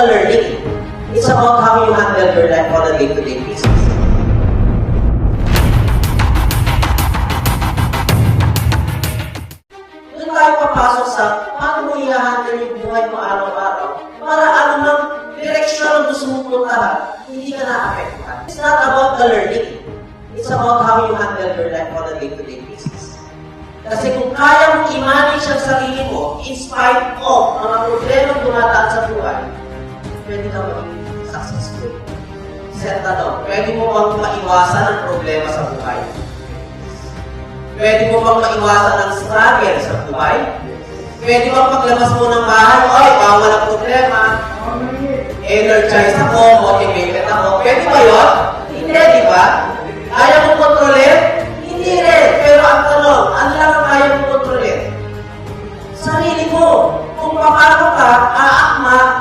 the learning. It's about how you handle your life on a day-to-day basis. Doon tayo papasok sa paano mo i-handle yung buhay mo araw-araw para anumang direksyon ang gusto mong puntahan, hindi ka na-affected. It's not about the learning. It's about how you handle your life on a day-to-day basis. Kasi kung kaya mong i-manage ang sarili mo, in spite of mga problema dumataan sa buhay, pwede ka maging successful. Set na doon. Pwede mo bang maiwasan ang problema sa buhay? Pwede mo bang maiwasan ang struggle sa buhay? Pwede bang paglabas mo ng bahay, oy, bawal ang problema. Energized ako, motivated ako. Pwede ba yun? Hindi, di ba? Ayaw mo kontrolin? Hindi rin. Pero ang tanong, ang lang